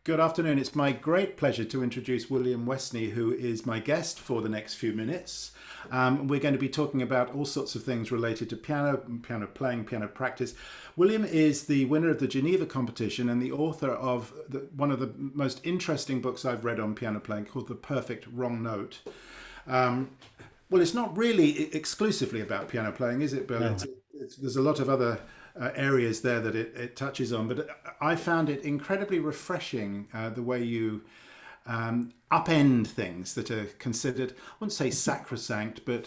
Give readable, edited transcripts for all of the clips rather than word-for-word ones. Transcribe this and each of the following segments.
Good afternoon. It's my great pleasure to introduce William Westney, who is my guest for the next few minutes. We're going to be talking about all sorts of things related to piano, piano playing, piano practice. William is the winner of the Geneva competition and the author of one of the most interesting books I've read on piano playing called The Perfect Wrong Note. Well, it's not really exclusively about piano playing, is it, Bill? No. There's a lot of other areas there that it touches on, but I found it incredibly refreshing the way you upend things that are considered, I wouldn't say sacrosanct, but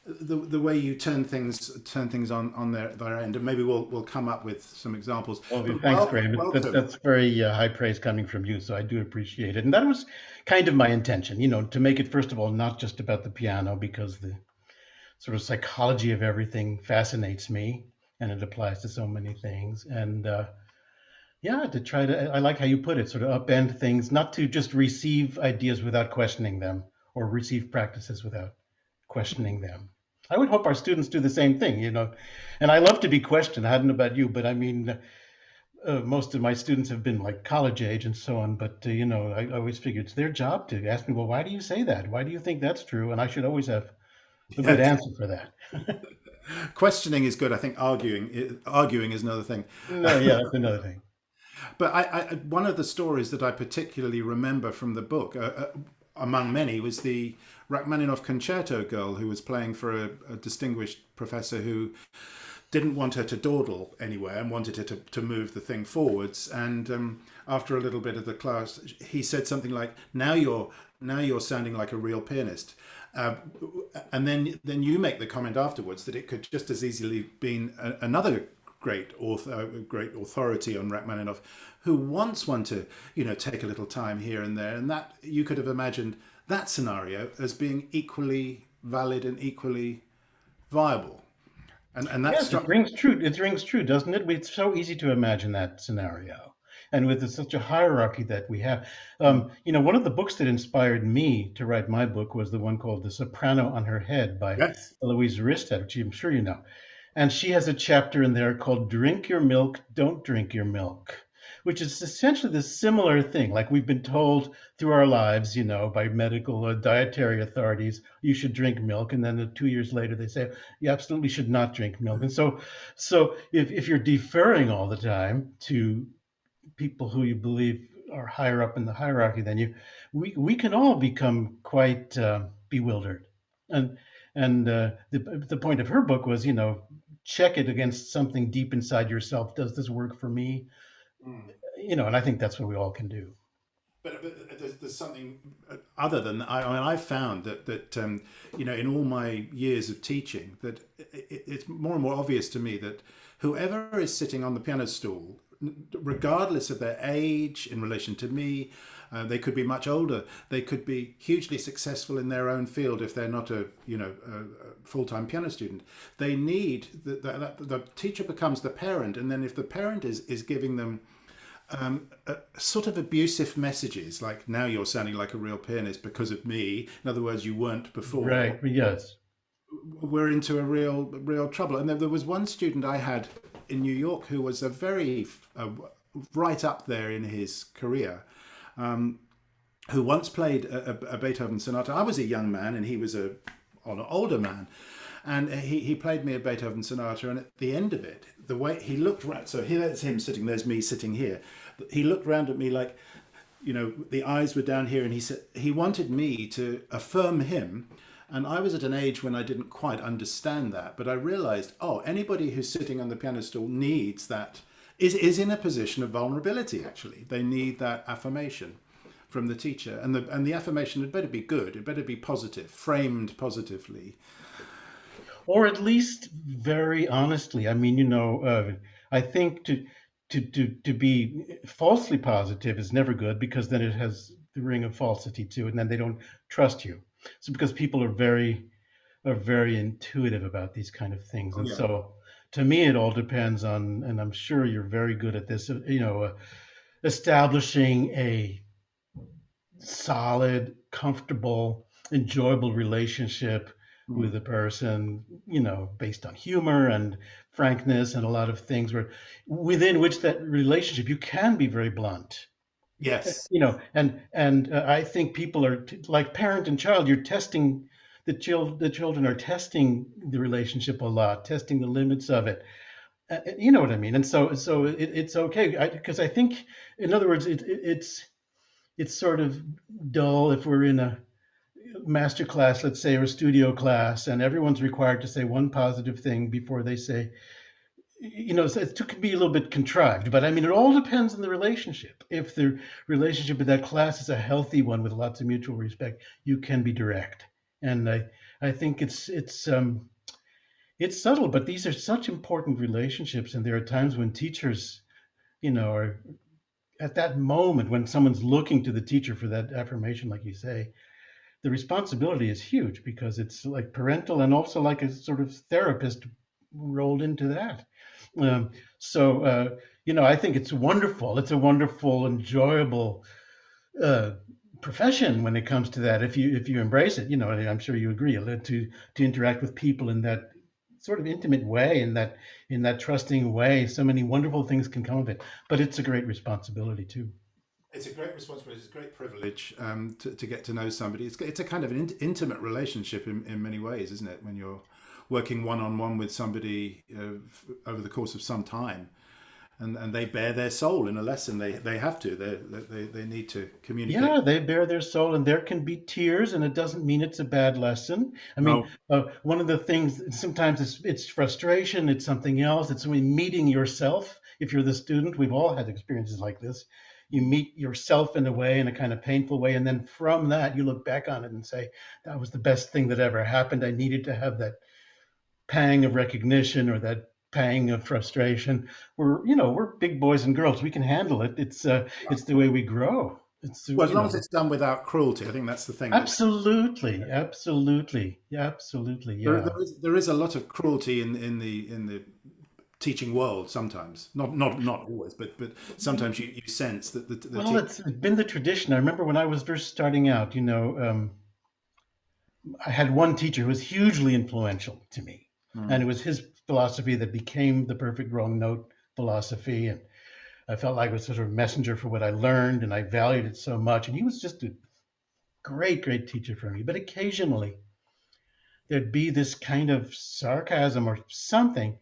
the way you turn things on their end, and maybe we'll come up with some examples. Well, But thanks, Graham. welcome. That's very high praise coming from you, so I do appreciate it. And that was kind of my intention, to make it, first of all, not just about the piano, because the sort of psychology of everything fascinates me, and it applies to so many things. And yeah, to try to, I like how you put it, sort of upend things, not to just receive ideas without questioning them, or receive practices without questioning them. I would hope our students do the same thing. And I love to be questioned. I don't know about you, but I mean, most of my students have been like college age and so on. But I always figured it's their job to ask me, well, why do you say that? Why do you think that's true? And I should always have a good Yes. answer for that. Questioning is good. I think arguing is another thing. No, yeah, that's another thing. But one of the stories that I particularly remember from the book, among many, was the Rachmaninoff concerto girl who was playing for a distinguished professor who didn't want her to dawdle anywhere and wanted her to move the thing forwards. And after a little bit of the class, he said something like, "Now you're sounding like a real pianist." Uh, and then you make the comment afterwards that it could just as easily been another great authority on Rachmaninoff, who wants one to take a little time here and there, and that you could have imagined that scenario as being equally valid and equally viable, and that Yes, it struck. rings true. It rings true, doesn't it? It's so easy to imagine that scenario. And with such a hierarchy that we have. One of the books that inspired me to write my book was the one called The Soprano on Her Head by Yes. Eloise Ristad, which I'm sure you know. And she has a chapter in there called Drink Your Milk, Don't Drink Your Milk, which is essentially the similar thing. Like we've been told through our lives, by medical or dietary authorities, you should drink milk. And then 2 years later, they say, you absolutely should not drink milk. And so if you're deferring all the time to people who you believe are higher up in the hierarchy than you, we can all become quite bewildered. And the point of her book was, check it against something deep inside yourself. Does this work for me? Mm. And I think that's what we all can do. But there's something other than I found that in all my years of teaching that it's more and more obvious to me that whoever is sitting on the piano stool, regardless of their age in relation to me, they could be much older. They could be hugely successful in their own field if they're not a full-time piano student. They need the teacher becomes the parent, and then if the parent is giving them sort of abusive messages like, now you're sounding like a real pianist because of me, in other words, you weren't before, Right. Yes. we're into a real trouble. And there was one student I had in New York who was a very right up there in his career, who once played a Beethoven sonata. I was a young man and he was an older man, and he played me a Beethoven sonata, and at the end of it, the way he looked around, so here's him sitting, there's me sitting here. He looked around at me like, the eyes were down here, and he said he wanted me to affirm him. And I was at an age when I didn't quite understand that, but I realized, oh, anybody who's sitting on the piano stool needs that, is in a position of vulnerability, actually. They need that affirmation from the teacher. And the affirmation had better be good, it better be positive, framed positively. Or at least very honestly. I mean, I think to be falsely positive is never good, because then it has the ring of falsity to it, and then they don't trust you. So because people are very intuitive about these kind of things, Oh, and yeah. so to me it all depends on, and I'm sure you're very good at this, establishing a solid, comfortable, enjoyable relationship with Mm. a person, based on humor and frankness and a lot of things, where within which that relationship you can be very blunt. Yes. I think people are like parent and child. You're testing the children are testing the relationship a lot, testing the limits of it. You know what I mean? And it's okay because I think, in other words, it's sort of dull if we're in a master class, let's say, or a studio class, and everyone's required to say one positive thing before they say, so it could be a little bit contrived, but I mean, it all depends on the relationship. If the relationship in that class is a healthy one with lots of mutual respect, you can be direct. And I think it's subtle, but these are such important relationships. And there are times when teachers, are at that moment when someone's looking to the teacher for that affirmation, like you say, the responsibility is huge because it's like parental and also like a sort of therapist rolled into that. Um, I think it's wonderful. It's a wonderful, enjoyable uh, profession when it comes to that. If you embrace it, and I'm sure you agree, to interact with people in that sort of intimate way, in that trusting way. So many wonderful things can come of it, but it's a great responsibility too. It's a great responsibility. It's a great privilege to get to know somebody. It's a kind of an intimate relationship in many ways, isn't it? When you're working one on one with somebody over the course of some time, and they bear their soul in a lesson. They have to. They need to communicate. Yeah, they bear their soul, and there can be tears, and it doesn't mean it's a bad lesson. I mean, No, one of the things sometimes it's frustration, it's something else. It's really meeting yourself. If you're the student, we've all had experiences like this. You meet yourself in a way, in a kind of painful way, and then from that, you look back on it and say, "That was the best thing that ever happened. I needed to have that pang of recognition or that pang of frustration. We're big boys and girls. We can handle it. It's the way we grow. It's well, as long as it's done without cruelty, I think that's the thing. That absolutely, absolutely, yeah, absolutely, yeah. there is a lot of cruelty in the teaching world sometimes. Not always, but sometimes you sense that the Well, it's been the tradition. I remember when I was first starting out. I had one teacher who was hugely influential to me, and it was his philosophy that became the perfect wrong note philosophy, and I felt like I was sort of a messenger for what I learned, and I valued it so much. And he was just a great, great teacher for me. But occasionally there'd be this kind of sarcasm or something,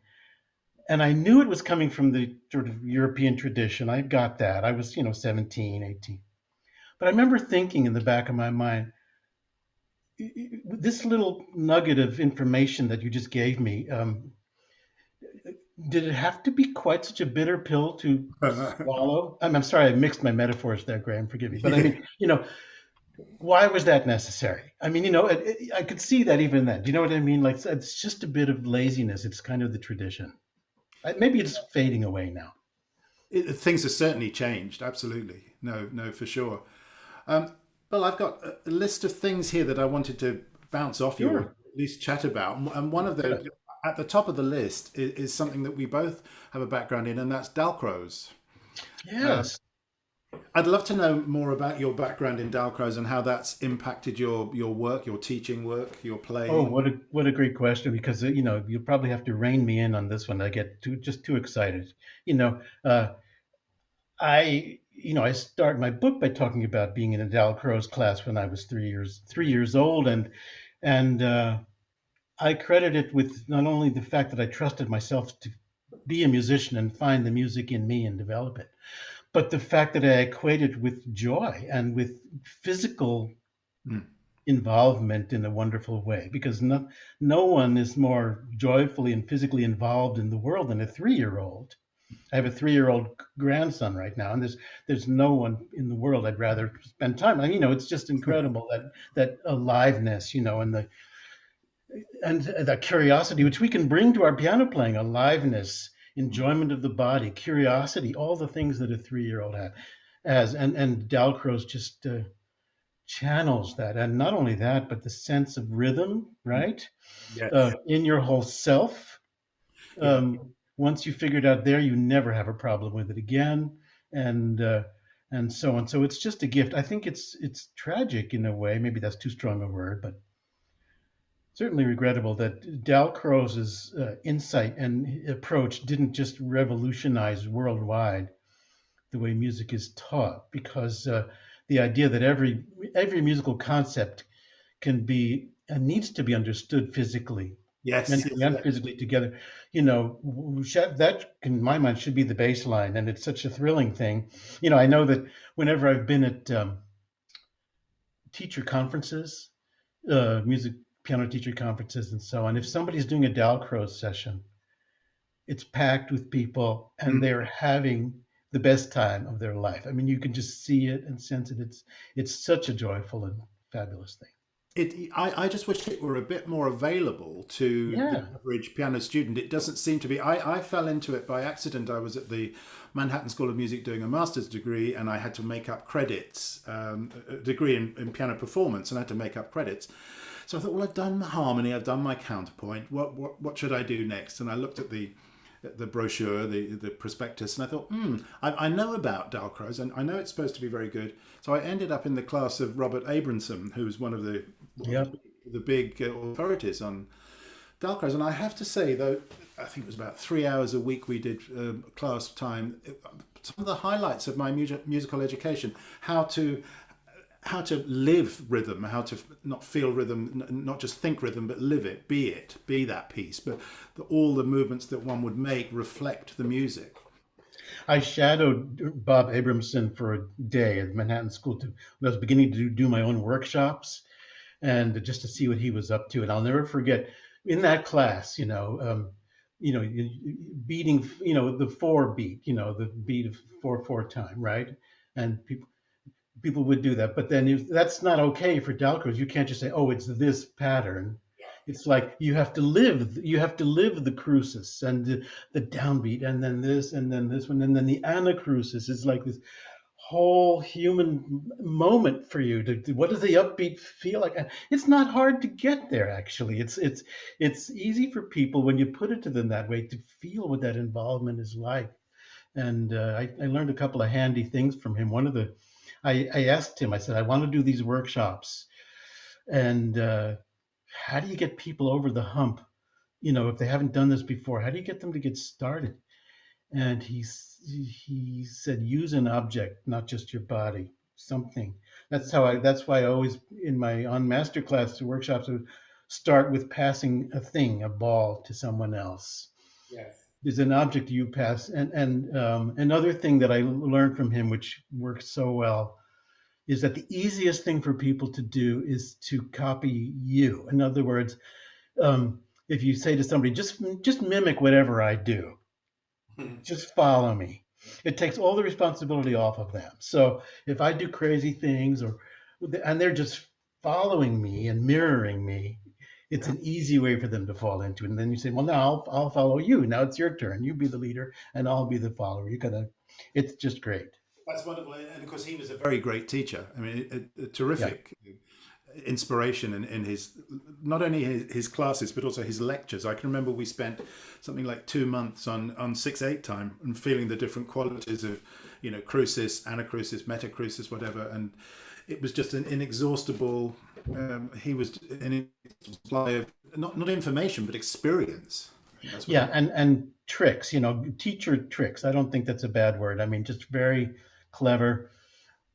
and I knew it was coming from the sort of European tradition. I got that. I was, 17, 18. But I remember thinking in the back of my mind, this little nugget of information that you just gave me, did it have to be quite such a bitter pill to swallow? I'm sorry, I mixed my metaphors there, Graham. Forgive me, but I yeah. mean, why was that necessary? I mean, I could see that even then. Do you know what I mean? Like, it's just a bit of laziness. It's kind of the tradition. Maybe it's fading away now. Things have certainly changed. Absolutely, no, for sure. Well, I've got a list of things here that I wanted to bounce off you, or Sure. at least chat about. And one of Good. the at the top of the list is something that we both have a background in, and that's Dalcroze. Uh, Yes. I'd love to know more about your background in Dalcroze and how that's impacted your work, your teaching work, your Oh, playing. what a great question, because you'll probably have to rein me in on this one. I get too excited. You know, uh, I start my book by talking about being in a Dalcroze class when I was 3 years old, and I credit it with not only the fact that I trusted myself to be a musician and find the music in me and develop it, but the fact that I equate it with joy and with physical Mm. involvement in a wonderful way, because no one is more joyfully and physically involved in the world than a 3-year-old. I have a 3-year-old grandson right now, and there's no one in the world I'd rather spend time. And it's just incredible that aliveness, and that curiosity which we can bring to our piano playing, aliveness, enjoyment of the body, curiosity, all the things that a 3-year-old has, and Dalcroze just channels that, and not only that, but the sense of rhythm, right, Yes. in your whole self. Yeah. Once you figure it out there, you never have a problem with it again, and uh, and so on. So it's just a gift. I think it's tragic in a way. Maybe that's too strong a word, but certainly regrettable that Dalcroze's insight and approach didn't just revolutionize worldwide, the way music is taught, because the idea that every musical concept can be and needs to be understood physically, Yes, mentally yes, and yeah. physically together. That in my mind should be the baseline, and it's such a thrilling thing. I know that whenever I've been at teacher conferences, music piano teacher conferences, and so on, if somebody's doing a Dalcroze session, it's packed with people, and Mm. they're having the best time of their life. I mean, you can just see it and sense it. It's such a joyful and fabulous thing. I just wish it were a bit more available to the Yeah. average piano student. It doesn't seem to be. I fell into it by accident. I was at the Manhattan School of Music doing a master's degree, and I had to make up credits, a degree in piano performance, and I had to make up credits. So I thought, well, I've done harmony, I've done my counterpoint. What should I do next? And I looked at the brochure, the prospectus, and I thought, I know about Dalcroze, and I know it's supposed to be very good. So I ended up in the class of Robert Abramson, who's one of Yep. the big authorities on Dalcroze. And I have to say, though, I think it was about 3 hours a week we did class time. Some of the highlights of my musical education, how to live rhythm, how to not feel rhythm, not just think rhythm, but live it, be that piece. But all the movements that one would make reflect the music. I shadowed Bob Abramson for a day at Manhattan School when I was beginning to do my own workshops, and just to see what he was up to. And I'll never forget in that class, beating, the four beat, the beat of 4/4 time, right? And people would do that, but then that's not okay for Dalcroze. You can't just say, "Oh, it's this pattern." It's like you have to live the crucis and the downbeat, and then this one, and then the anacrucis. It's like this whole human moment for you. What does the upbeat feel like? It's not hard to get there. Actually, it's easy for people when you put it to them that way to feel what that involvement is like. And I learned a couple of handy things from him. I asked him, I said, I want to do these workshops. And how do you get people over the hump? If they haven't done this before, how do you get them to get started? And he said, use an object, not just your body, something. That's why I always, in my on master class workshops, I would start with passing a ball to someone else. Yes. There's an object you pass. And another thing that I learned from him, which works so well, is that the easiest thing for people to do is to copy you. In other words, if you say to somebody, just mimic whatever I do, just follow me. It takes all the responsibility off of them. So if I do crazy things, and they're just following me and mirroring me, it's Yeah. an easy way for them to fall into it. And then you say, well, now I'll follow you. Now it's your turn. You be the leader, and I'll be the follower. It's just great. That's wonderful, and of course he was a very great teacher. I mean, a Yeah. terrific inspiration in his not only his classes but also his lectures. I can remember we spent something like 2 months on 6/8 time and feeling the different qualities of, crucis, anacrucis, metacrucis, whatever, and it was just an inexhaustible. He was an inexhaustible supply of not information but experience. I think that's what Yeah, he. and tricks, teacher tricks. I don't think that's a bad word. I mean, just very clever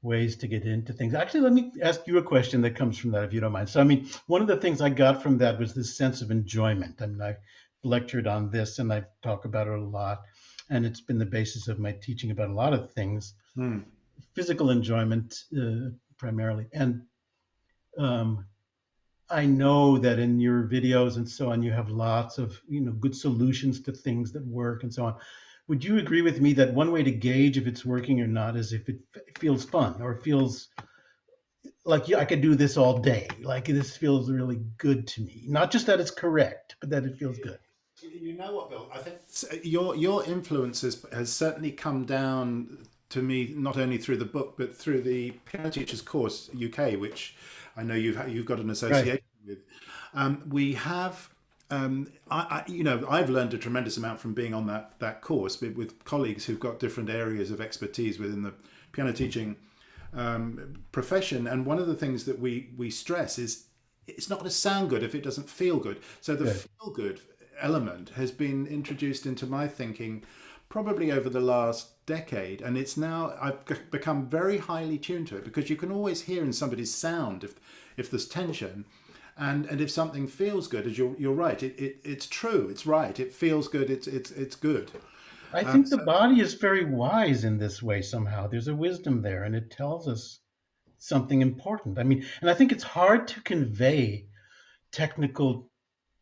ways to get into things. Actually, let me ask you a question that comes from that, if you don't mind. So, I mean, one of the things I got from that was this sense of enjoyment. I mean, I've lectured on this and I've talked about it a lot, and it's been the basis of my teaching about a lot of things. Hmm. Physical enjoyment, primarily, and um, I know that in your videos and so on, you have lots of good solutions to things that work and so on. Would you agree with me that one way to gauge if it's working or not is if it feels fun or feels like, yeah, I could do this all day, like this feels really good to me, not just that it's correct, but that it feels good. You know what, Bill? I think your influence has certainly come down to me not only through the book but through the Piano Teachers Course UK, which I know you've got an Right. association with. We have. I've learned a tremendous amount from being on that course with colleagues who've got different areas of expertise within the piano teaching profession. And one of the things that we stress is it's not going to sound good if it doesn't feel good. So the Good. feel good element has been introduced into my thinking probably over the last decade, and it's now become very highly tuned to it, because you can always hear in somebody's sound if there's tension, and if something feels good, as you're right, it's true, it's right, it feels good, it's good. I think the So, body is very wise in this way somehow. There's a wisdom there, and it tells us something important. I mean, and I think it's hard to convey technical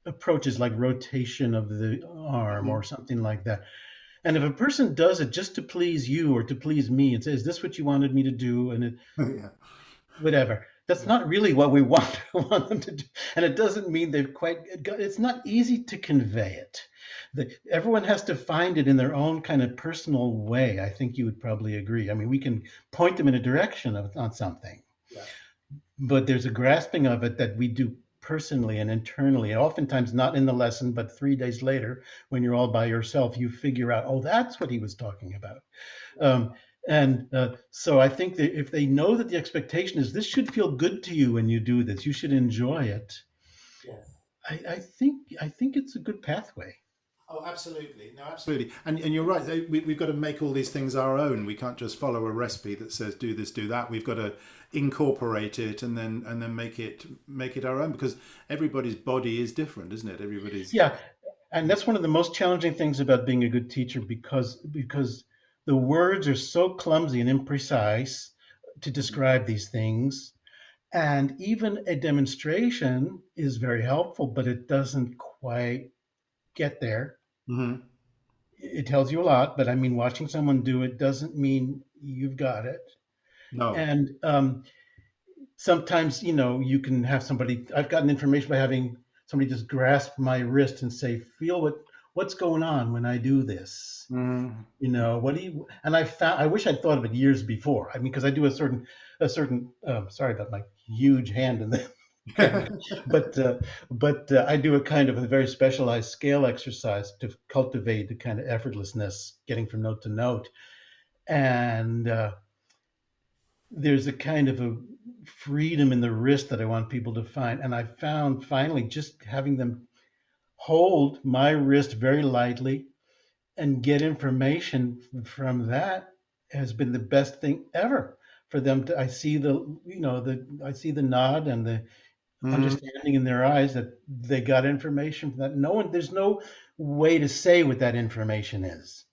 approaches like rotation of the arm or something like that. And if a person does it just to please you or to please me and says, "Is this what you wanted me to do?" and it, yeah, whatever, that's yeah. not really what we want them to do. And it doesn't mean they've quite. It's not easy to convey it. Everyone has to find it in their own kind of personal way. I think you would probably agree. I mean, we can point them in a direction on something, Yeah. but there's a grasping of it that we do personally and internally, and oftentimes not in the lesson, but 3 days later, when you're all by yourself, you figure out, oh, that's what he was talking about. Um, and so I think that if they know that the expectation is this should feel good to you when you do this, you should enjoy it. Yes. I think it's a good pathway. Oh, absolutely. No, absolutely. And you're right. We've got to make all these things our own. We can't just follow a recipe that says do this, do that. We've got to incorporate it and then make it our own, because everybody's body is different, isn't it? Everybody's. Yeah, and that's one of the most challenging things about being a good teacher because the words are so clumsy and imprecise to describe these things. And even a demonstration is very helpful, but it doesn't quite get there. Hmm. It tells you a lot, but I mean, watching someone do it doesn't mean you've got it. No. And sometimes, you can have somebody. I've gotten information by having somebody just grasp my wrist and say, "Feel what's going on when I do this." Mm. What do you? And I wish I'd thought of it years before. I mean, because I do a certain. Sorry about my huge hand in the camera, but I do a kind of a very specialized scale exercise to cultivate the kind of effortlessness, getting from note to note, and there's a kind of a freedom in the wrist that I want people to find. And I found finally just having them hold my wrist very lightly and get information from that has been the best thing ever for them to. I see the nod and the Mm. understanding in their eyes that they got information from that. There's no way to say what that information is.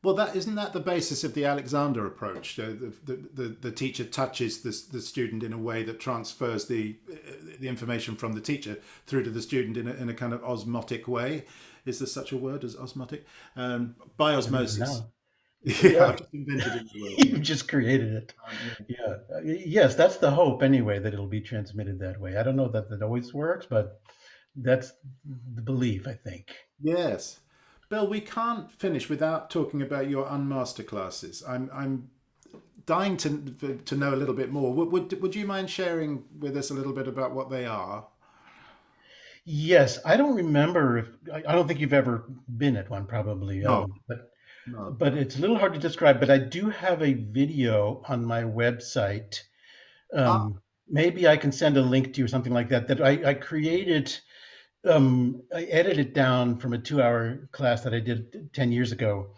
Well, that isn't that the basis of the Alexander approach. The teacher touches the student in a way that transfers the information from the teacher through to the student in a kind of osmotic way. Is there such a word as osmotic? By I don't even osmosis. know. Yeah, Yeah, I've just invented a new word. you've just created it. Yeah. Yeah. Yes, that's the hope anyway, that it'll be transmitted that way. I don't know that that always works, but that's the belief, I think. Yes. Bill, we can't finish without talking about your unmaster classes. I'm dying to know a little bit more. Would you mind sharing with us a little bit about what they are? Yes, I don't remember if I don't think you've ever been at one probably, No, but no. but it's a little hard to describe. But I do have a video on my website. Ah, Maybe I can send a link to you or something like that. That I created. I edited down from a 2-hour class that I did 10 years ago.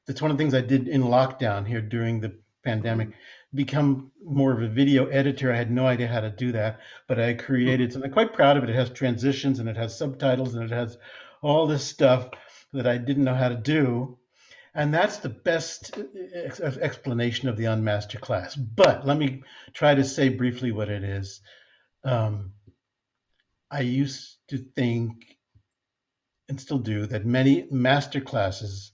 That's one of the things I did in lockdown here during the pandemic. Become more of a video editor. I had no idea how to do that, but I created, and I'm quite proud of it. It has transitions and it has subtitles and it has all this stuff that I didn't know how to do. And that's the best explanation of the unmastered class. But let me try to say briefly what it is. Um, I used to think, and still do, that many master classes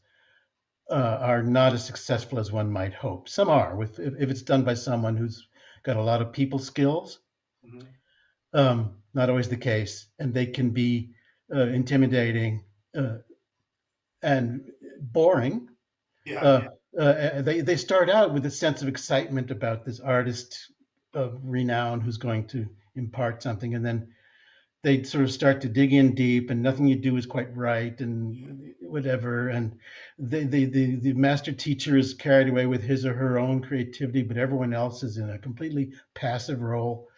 are not as successful as one might hope. Some are, if it's done by someone who's got a lot of people skills. Mhm. Not always the case, and they can be intimidating uh, and boring. Yeah, Uh, yeah. they start out with a sense of excitement about this artist of renown who's going to impart something, and then they sort of start to dig in deep, and nothing you do is quite right, and whatever. And the master teacher is carried away with his or her own creativity, but everyone else is in a completely passive role.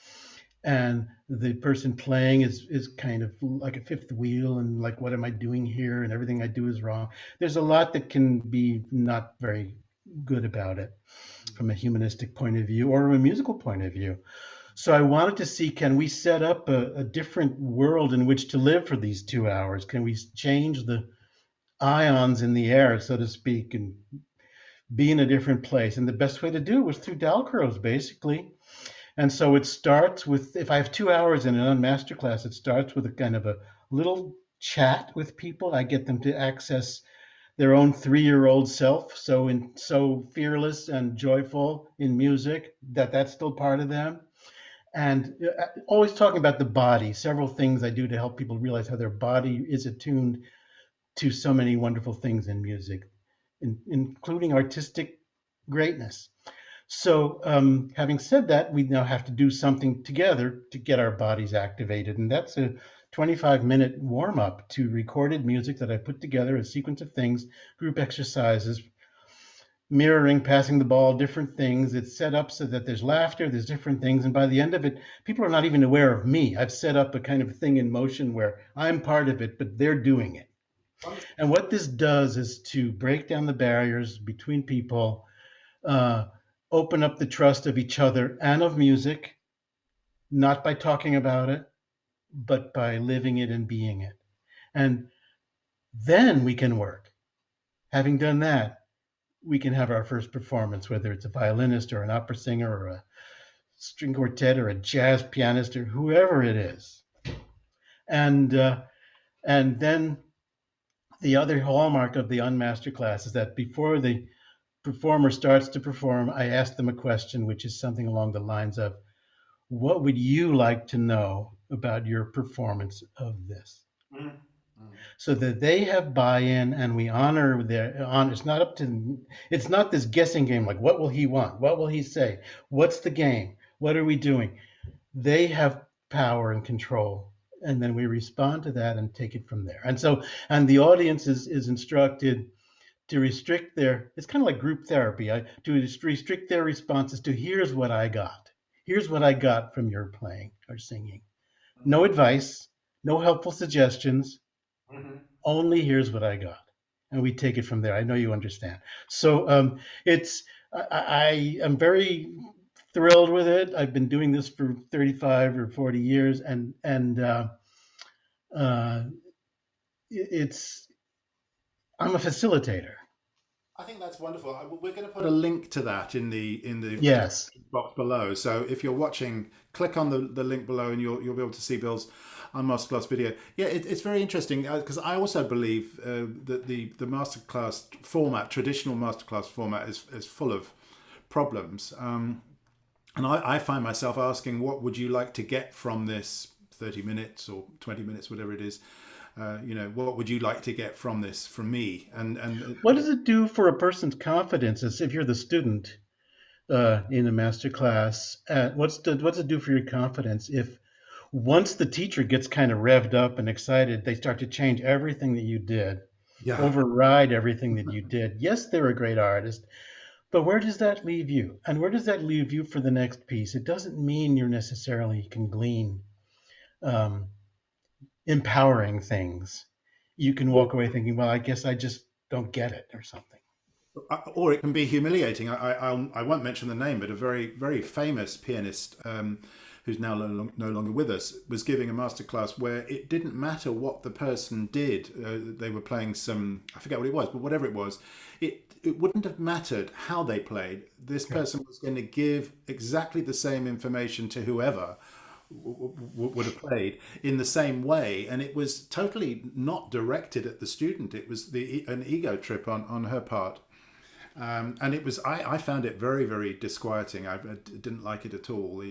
and the person playing is kind of like a fifth wheel, and like, what am I doing here, and everything I do is wrong. There's a lot that can be not very good about it from a humanistic point of view or a musical point of view. So I wanted to see, can we set up a different world in which to live for these 2 hours? Can we change the ions in the air, so to speak, and be in a different place? And the best way to do it was through Dalcroze, basically. And so it starts with, if I have 2 hours in an unmastered class, it starts with a kind of a little chat with people. I get them to access their own 3-year-old self, so fearless and joyful in music that that's still part of them. And always talking about the body, several things I do to help people realize how their body is attuned to so many wonderful things in music, including artistic greatness. So, having said that, we now have to do something together to get our bodies activated. And that's a 25-minute warm up to recorded music that I put together, a sequence of things, group exercises, mirroring, passing the ball, different things. It's set up so that there's laughter, there's different things. And by the end of it, people are not even aware of me. I've set up a kind of thing in motion where I'm part of it, but they're doing it. And what this does is to break down the barriers between people, uh, open up the trust of each other and of music, not by talking about it, but by living it and being it. And then we can work. Having done that, we can have our first performance, whether it's a violinist or an opera singer or a string quartet or a jazz pianist or whoever it is. And then the other hallmark of the unmastered class is that before the performer starts to perform, I ask them a question, which is something along the lines of, what would you like to know about your performance of this? Mm-hmm. So that they have buy-in and we honor their on. It's not up to, it's not this guessing game like, what will he want? What will he say? What's the game? What are we doing? They have power and control. And then we respond to that and take it from there. And so, and the audience is instructed to restrict their, it's kind of like group therapy, to restrict their responses to, here's what I got. Here's what I got from your playing or singing. No advice, no helpful suggestions, only here's what I got. And we take it from there. I know you understand. So I am very thrilled with it. I've been doing this for 35 or 40 years, and it's, I'm a facilitator. I think that's wonderful. We're going to put a link to that in the Yes. box below. So if you're watching, click on the link below, and you'll be able to see Bill's unmasterclass video. Yeah, it's very interesting because I also believe that the masterclass format, traditional masterclass format, is full of problems. And I find myself asking, what would you like to get from this 30 minutes or 20 minutes, whatever it is? What would you like to get from this, from me? And what does it do for a person's confidence, as if you're the student in a master class? What's it do for your confidence if once the teacher gets kind of revved up and excited, they start to change everything that you did, override everything that you did? Yes, they're a great artist, but where does that leave you? And where does that leave you for the next piece? It doesn't mean you necessarily can glean empowering things. You can walk away thinking, well, I guess I just don't get it or something. Or it can be humiliating. I won't mention the name, but a very, very famous pianist who's now no longer with us was giving a masterclass where it didn't matter what the person did. They were playing some, I forget what it was, but whatever it was, it wouldn't have mattered how they played. This person was going to give exactly the same information to whoever would have played in the same way, and it was totally not directed at the student. It was an ego trip on her part, and it was, I found it very, very disquieting. I didn't like it at all.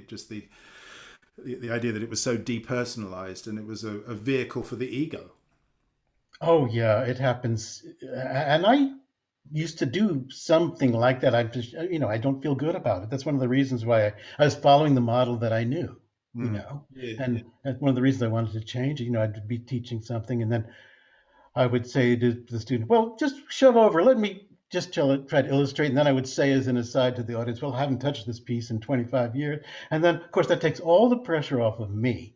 The idea that it was so depersonalized and it was a vehicle for the ego. Oh yeah, it happens, and I used to do something like that. I just, I don't feel good about it. That's one of the reasons why I was following the model that I knew. And that's one of the reasons I wanted to change it. I'd be teaching something, and then I would say to the student, well, just shove over. Let me just try to illustrate, and then I would say as an aside to the audience, well, I haven't touched this piece in 25 years. And then, of course, that takes all the pressure off of me.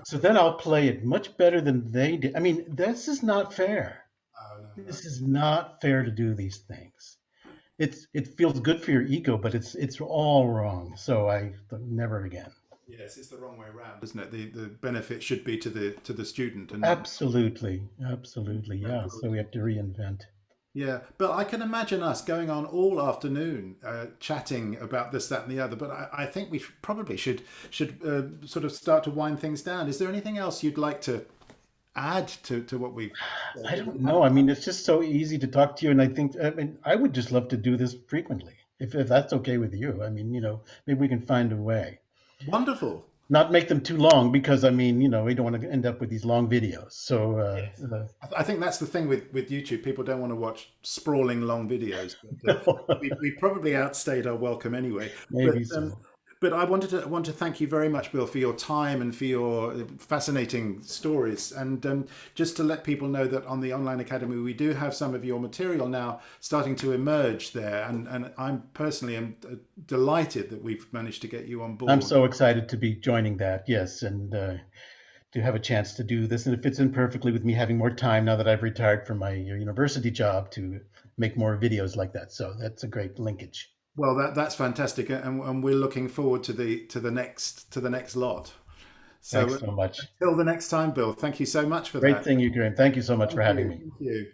So then I'll play it much better than they did. I mean, this is not fair. Oh, no, no. This is not fair to do these things. It feels good for your ego, but it's all wrong. So I never again. Yes, it's the wrong way around, isn't it? The benefit should be to the student and not. Absolutely, absolutely, yeah. So we have to reinvent. Yeah, but I can imagine us going on all afternoon chatting about this, that, and the other. But I think we probably should sort of start to wind things down. Is there anything else you'd like to add to what we've I said? don't know. I mean, it's just so easy to talk to you, and I mean, I would just love to do this frequently, if that's okay with you. I mean, maybe we can find a way. Wonderful. Not make them too long because I mean, we don't want to end up with these long videos. So Yes. I think that's the thing with YouTube. People don't want to watch sprawling long videos, but we probably outstayed our welcome anyway. But maybe so. I want to thank you very much, Bill, for your time and for your fascinating stories, and just to let people know that on the Online Academy we do have some of your material now starting to emerge there, and I'm personally am delighted that we've managed to get you on I'm board. so excited to be joining that. Yes, and to have a chance to do this, and it fits in perfectly with me having more time now that I've retired from my university job to make more videos like that. So that's a great linkage. Well, that's fantastic, and we're looking forward to the next lot. So Thanks so much. until the next time, Bill, thank you so much for Great that. thing, you, Graham. Thank you so much for Thank having you. me. Thank you.